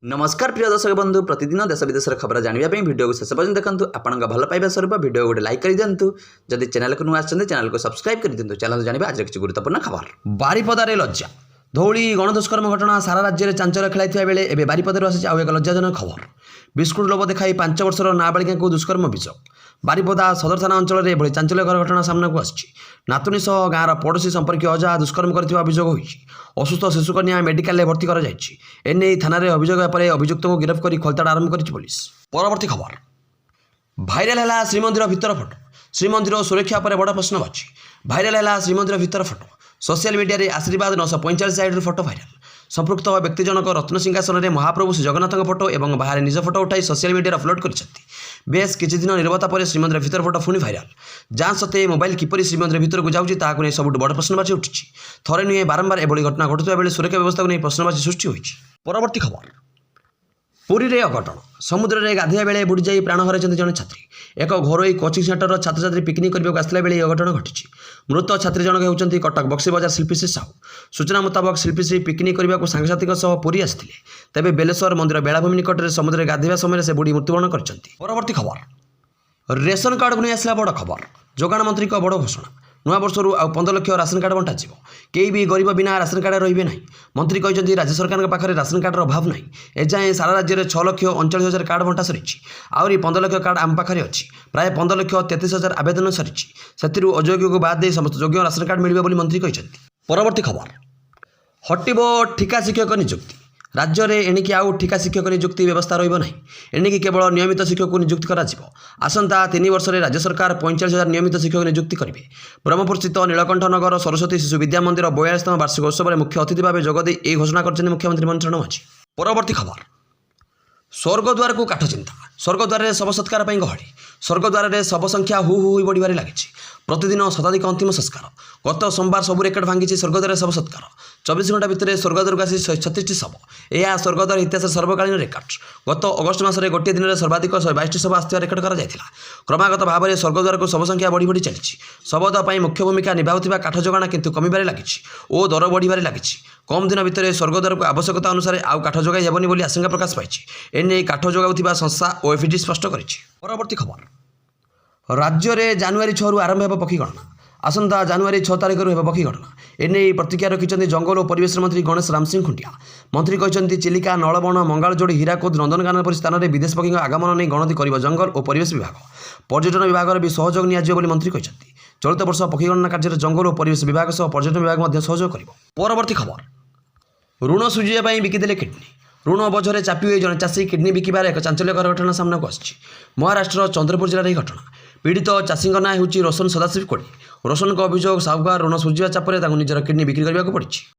नमस्कार प्रिय दर्शक बंधु प्रतिदिन देश विदेश खबर जानवाई भिडियो को शेष पर्यटन देखो आपण भल पाइबा स्वरूप भिडियो गोटे लाइक कर दिंतु जदि चैनल को नुआ चैनल को सब्सक्राइब कर दिंतु चैनल जानवा आज किसी गुरुत्वपूर्ण खबर बारिपदार लज्जा धौली गणदुष्कर्म घटना सारा राज्य में चांचल्य खेलाई बेले एवं बारिपदार आसी आउ एक लज्जाजनक खबर बिस्कुट लोभ देखा 5 वर्षर नाबालिका को दुष्कर्म अभियोग बारिपदा सदर थाना अंचल में एभली चांचल्यकर घटना सामना को आसी नातुणी सह गाँव पड़ोशी संपर्क अजा दुष्कर्म कर अभियोग होती असुस्थ शिशुकन्या मेडिकल भर्ती कर थाना अभियोग अभियुक्त को गिरफ्त कर खोलताड़ आरंभ कर पुलिस परवर्ती खबर भाइराल है श्रीमंदिर भितर फोटो श्रीमंदिर सुरक्षा पर बड़ प्रश्नवाची भाइराल है श्रीमंदिर भितर फोटो सोशल मीडिया रे आशीर्वाद 945 साइड फोटो भाइराल संपृक्त व्यक्ति जनक रत्न सिंहासन में महाप्रभु श्री जगन्नाथ फोटो और बाहर निज फोटो उठाई सोशल मीडिया अपलोड कर बेस किसी दिन निरवता पर श्रीमंदिर भितर फोटो पुणी भाइराल जांच सत्ते मोबाइल किपरि श्रीमंदिर भितर को जाऊँगी ताकू नहीं सबुठ बड़ प्रश्नवाची उठी थरे नुहे बारंबार एभली घटना घटुवा बेले सुरक्षा व्यवस्था को नहीं प्रश्नवाची सृष्टि होती परवर्ती खबर पुरी रे अघटन समुद्र में गाधोया बेले बुड़ी जाई प्राण हर जड़े छात्री एक घरोई कोचिंग सेंटर छात्र छात्री पिकनिक करने आसला बेले अघटन घटी मृत छात्री जनक होती कटक बक्सी बजार शिल्पीश्री साहू सूचना मुताबक शिल्पीश्री पिकनिक करने को सांगसाथी पुरी आसते तेज बेलेश्वर मंदिर बेलाभूमि निकट में समुद्र में गाधोवा समय से बुड़ी मृत्युवरण कर परवर्ती खबर रेशन कार्ड को नहीं आसला बड़ खबर जोगाण मंत्री बड़ घोषणा नूआ वर्षर आउ 15 लाख राशन कार्ड बंटा कई भी गरीब बिना राशन कार्ड रे ना मंत्री कहते राज्य सरकार पाखे राशन कार्ड अभाव ना एजाएं सारा राज्य में 6,39,000 कार्ड बंटा सरी आहरी 15 लाख कार्ड आम पाखे अच्छी प्राय 15,33,000 आवेदन सरी अयोग्य को बाद दे समस्त योग्य राशन कार्ड मिले मंत्री कहते परवर्ती खबर हटिबो ठिका शिक्षक नियुक्ति राज्य में एणिकी आउ ठिका शिक्षक नियुक्ति व्यवस्था रही एणिकी केवल नियमित शिक्षक को नियुक्ति आसंता 3 वर्ष में राज्य सरकार 45,000 नियमित शिक्षक नियुक्ति करेंगे ब्रह्मपुर स्थित नीलकंठ नगर सरस्वती शिशु विद्या मंदिर 42तम वार्षिक उत्सव में मुख्य अतिथि भाव जोगदे यह घोषणा कर मुख्यमंत्री मनोहर माझी परवर्ती खबर स्वर्गद्वार को काठ चिंता स्वर्गद्वार में शव सत्कार गहली स्वर्गद्वार में शव संख्या हु हु बढ़वे लगी प्रतिदिन शताधिक अंतिम संस्कार गत सोमवार सबू रेकर्ड भांगी स्वर्गद्वार शव सत्कार 24 घंटा भितर स्वर्गद्वार को आसी 36टी शव यह स्वर्गद्वार इतिहास सर्वकालीन रेकर्ड गत अगस्ट मासरे गोटे दिन में सर्वाधिक 122टी शव आसवा रेकर्ड कर क्रमागत भाव में स्वर्गद्वार को शव संख्या बढ़ी बढ़ी चली शवदाह मुख्य भूमिका निभाउथिबा काठ जोगाण किंतु कमिबारे लगी और दर बढ़िबारे लगी कम दिन भितर स्वर्गद्वार को आवश्यकता अनुसार आउ काठ जोगाई हेबनी बोली आशंका प्रकाश पाई एने काठ जोगाउथिबा संस्था ओएफडी स्पष्ट करिछि परवर्ती खबर राज्य में जानुआरी 6 रु आरंभ हो पक्षी गणना आसंता जानुआरी 6 तारिख हो पक्षी गणना एने प्रतिक्रिया रखिंट जंगल और परिवेश मंत्री गणेश राम सिंह खुंटिया मंत्री कहते चिलिका नलबण मंगालजोड़ी हीराकुद नंदनकानन पर स्थान में विदेश पक्षी आगमन नहीं गणति कर जंगल और परिवेश विभाग पर्यटन विभाग भी सहयोग नि मंत्री कहते चलित वर्ष पक्षी गणना कार्य जंगल और परिवेश विभाग सह पर्यटन विभाग सहयोग कर परवर्ती खबर ऋण सुझाई बिकिदेले किडनी ऋण बोझे चापी हुए जड़े चाषी किडनी बिकबार एक चांचल्यकर घटना सामना को आसी महाराष्ट्र चंद्रपुर जिले में घटना पीड़ित चाषी ना हूँ रोशन सदाशिव कोड़ी रोशन को अभियोग साहुकार ऋण सुझा चापर निजर किडनी बिक्री करने को पड़ी।